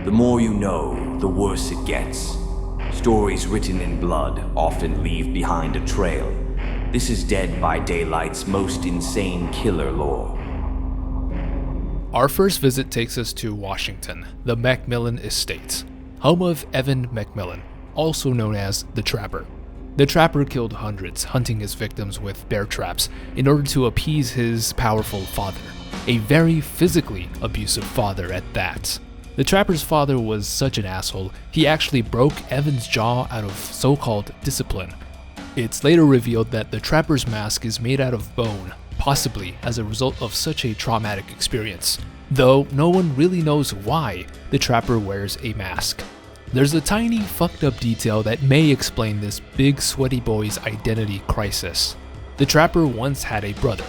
The more you know, the worse it gets. Stories written in blood often leave behind a trail. This is Dead by Daylight's most insane killer lore. Our first visit takes us to Washington, the Macmillan Estate, home of Evan Macmillan, also known as the Trapper. The Trapper killed hundreds, hunting his victims with bear traps in order to appease his powerful father, a very physically abusive father at that. The Trapper's father was such an asshole, he actually broke Evan's jaw out of so-called discipline. It's later revealed that the Trapper's mask is made out of bone, possibly as a result of such a traumatic experience, though no one really knows why the Trapper wears a mask. There's a tiny fucked up detail that may explain this big sweaty boy's identity crisis. The Trapper once had a brother.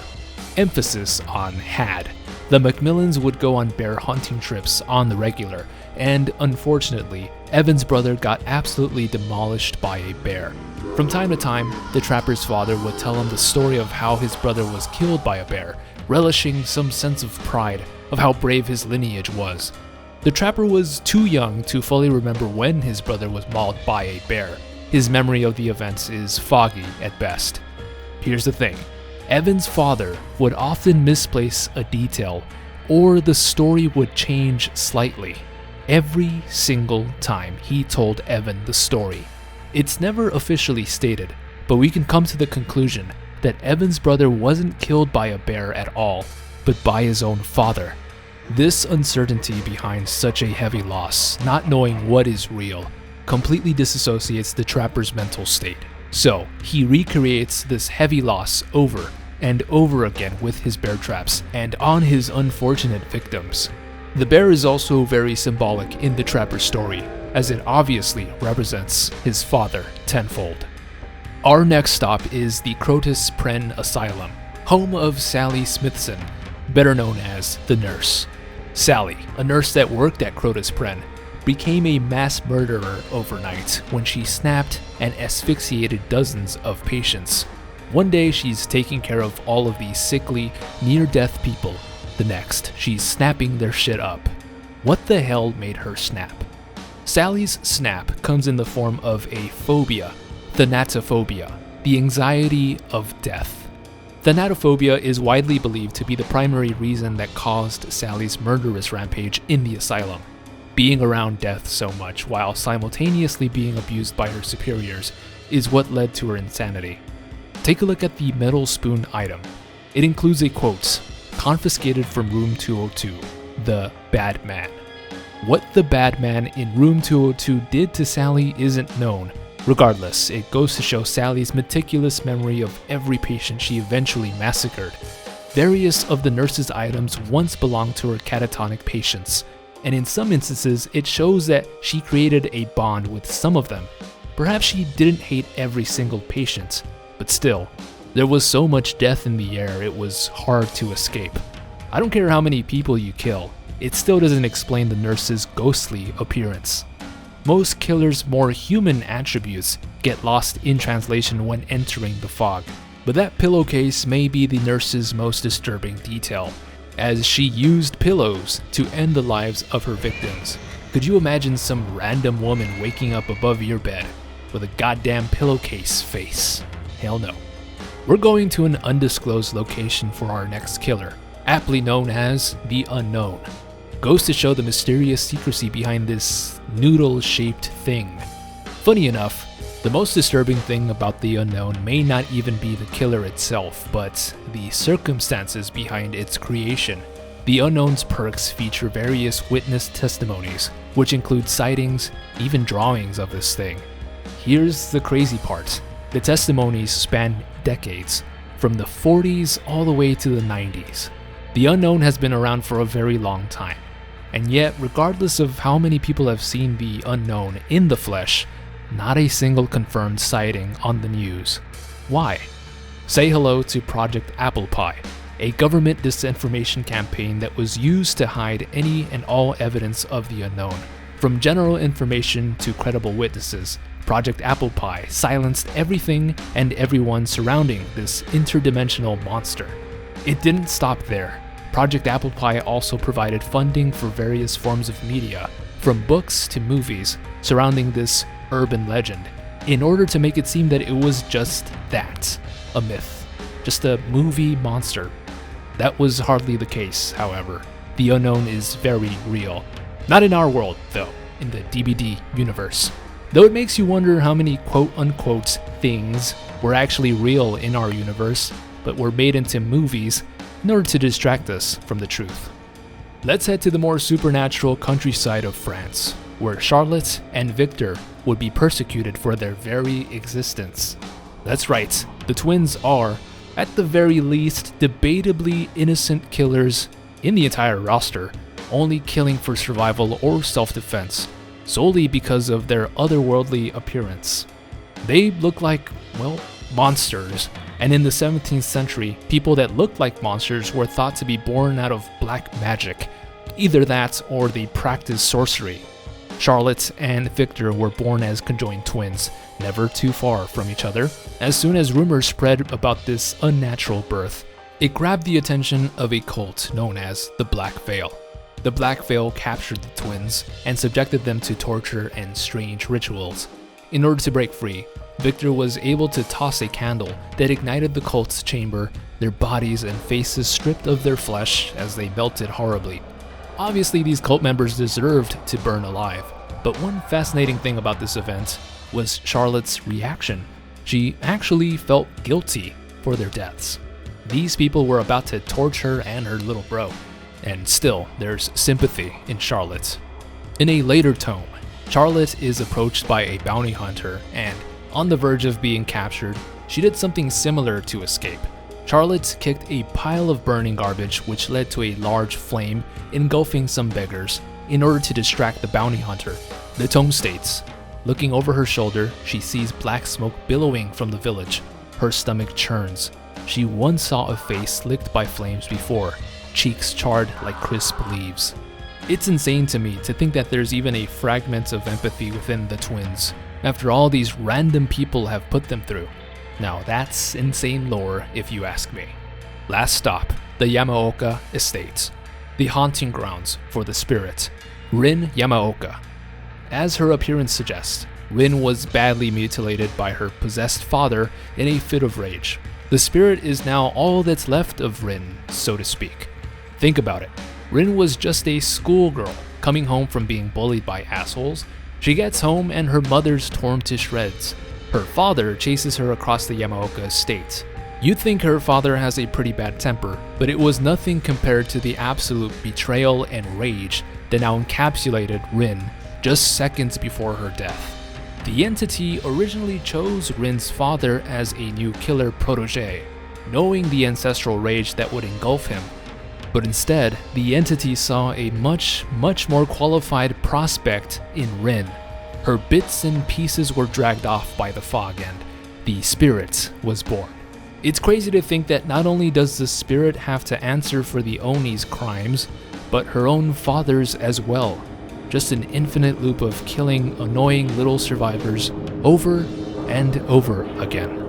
Emphasis on had. The Macmillans would go on bear hunting trips on the regular, and unfortunately, Evan's brother got absolutely demolished by a bear. From time to time, the Trapper's father would tell him the story of how his brother was killed by a bear, relishing some sense of pride of how brave his lineage was. The Trapper was too young to fully remember when his brother was mauled by a bear. His memory of the events is foggy at best. Here's the thing. Evan's father would often misplace a detail, or the story would change slightly every single time he told Evan the story. It's never officially stated, but we can come to the conclusion that Evan's brother wasn't killed by a bear at all, but by his own father. This uncertainty behind such a heavy loss, not knowing what is real, completely disassociates the Trapper's mental state. So, he recreates this heavy loss over and over again with his bear traps and on his unfortunate victims. The bear is also very symbolic in the Trapper's story, as it obviously represents his father tenfold. Our next stop is the Crotus Pren Asylum, home of Sally Smithson, better known as the Nurse. Sally, a nurse that worked at Crotus Pren, became a mass murderer overnight when she snapped and asphyxiated dozens of patients. One day she's taking care of all of these sickly, near-death people. The next, she's snapping their shit up. What the hell made her snap? Sally's snap comes in the form of a phobia, thanatophobia, the anxiety of death. Thanatophobia is widely believed to be the primary reason that caused Sally's murderous rampage in the asylum. Being around death so much while simultaneously being abused by her superiors is what led to her insanity. Take a look at the metal spoon item. It includes a quote, confiscated from room 202, the bad man. What the bad man in room 202 did to Sally isn't known. Regardless, it goes to show Sally's meticulous memory of every patient she eventually massacred. Various of the nurse's items once belonged to her catatonic patients, and in some instances it shows that she created a bond with some of them. Perhaps she didn't hate every single patient, but still, there was so much death in the air it was hard to escape. I don't care how many people you kill, it still doesn't explain the nurse's ghostly appearance. Most killers' more human attributes get lost in translation when entering the fog, but that pillowcase may be the nurse's most disturbing detail, as she used pillows to end the lives of her victims. Could you imagine some random woman waking up above your bed with a goddamn pillowcase face? Hell no. We're going to an undisclosed location for our next killer, aptly known as the Unknown. Goes to show the mysterious secrecy behind this noodle-shaped thing. Funny enough, the most disturbing thing about the Unknown may not even be the killer itself, but the circumstances behind its creation. The Unknown's perks feature various witness testimonies, which include sightings, even drawings of this thing. Here's the crazy part. The testimonies span decades, from the 40s all the way to the 90s. The Unknown has been around for a very long time, and yet regardless of how many people have seen the Unknown in the flesh, not a single confirmed sighting on the news. Why? Say hello to Project Apple Pie, a government disinformation campaign that was used to hide any and all evidence of the Unknown. From general information to credible witnesses, Project Apple Pie silenced everything and everyone surrounding this interdimensional monster. It didn't stop there. Project Apple Pie also provided funding for various forms of media, from books to movies surrounding this urban legend, in order to make it seem that it was just that, a myth, just a movie monster. That was hardly the case, however. The unknown is very real. Not in our world, though, in the DBD universe. Though it makes you wonder how many quote-unquote things were actually real in our universe, but were made into movies in order to distract us from the truth. Let's head to the more supernatural countryside of France, where Charlotte and Victor would be persecuted for their very existence. That's right, the twins are, at the very least, debatably innocent killers in the entire roster, only killing for survival or self-defense, solely because of their otherworldly appearance. They look like, well, monsters, and in the 17th century, people that looked like monsters were thought to be born out of black magic. Either that or they practiced sorcery. Charlotte and Victor were born as conjoined twins, never too far from each other. As soon as rumors spread about this unnatural birth, it grabbed the attention of a cult known as the Black Veil. The Black Veil captured the twins and subjected them to torture and strange rituals. In order to break free, Victor was able to toss a candle that ignited the cult's chamber, their bodies and faces stripped of their flesh as they melted horribly. Obviously, these cult members deserved to burn alive, but one fascinating thing about this event was Charlotte's reaction. She actually felt guilty for their deaths. These people were about to torture her and her little bro, and still there's sympathy in Charlotte. In a later tome, Charlotte is approached by a bounty hunter and, on the verge of being captured, she did something similar to escape. Charlotte kicked a pile of burning garbage which led to a large flame engulfing some beggars in order to distract the bounty hunter. The tome states, looking over her shoulder, she sees black smoke billowing from the village. Her stomach churns. She once saw a face licked by flames before, cheeks charred like crisp leaves. It's insane to me to think that there's even a fragment of empathy within the twins, after all these random people have put them through. Now that's insane lore if you ask me. Last stop, the Yamaoka Estates, the haunting grounds for the spirit, Rin Yamaoka. As her appearance suggests, Rin was badly mutilated by her possessed father in a fit of rage. The spirit is now all that's left of Rin, so to speak. Think about it. Rin was just a schoolgirl coming home from being bullied by assholes. She gets home and her mother's torn to shreds. Her father chases her across the Yamaoka estate. You'd think her father has a pretty bad temper, but it was nothing compared to the absolute betrayal and rage that now encapsulated Rin just seconds before her death. The entity originally chose Rin's father as a new killer protege, knowing the ancestral rage that would engulf him. But instead, the entity saw a much more qualified prospect in Rin. Her bits and pieces were dragged off by the fog and the spirit was born. It's crazy to think that not only does the spirit have to answer for the Oni's crimes, but her own father's as well. Just an infinite loop of killing annoying little survivors over and over again.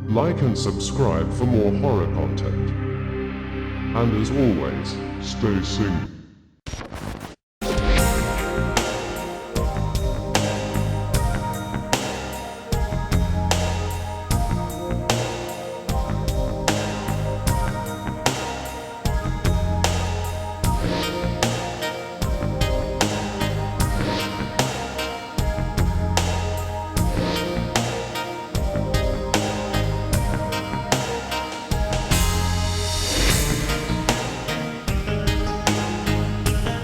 Like and subscribe for more horror content. And as always, stay single.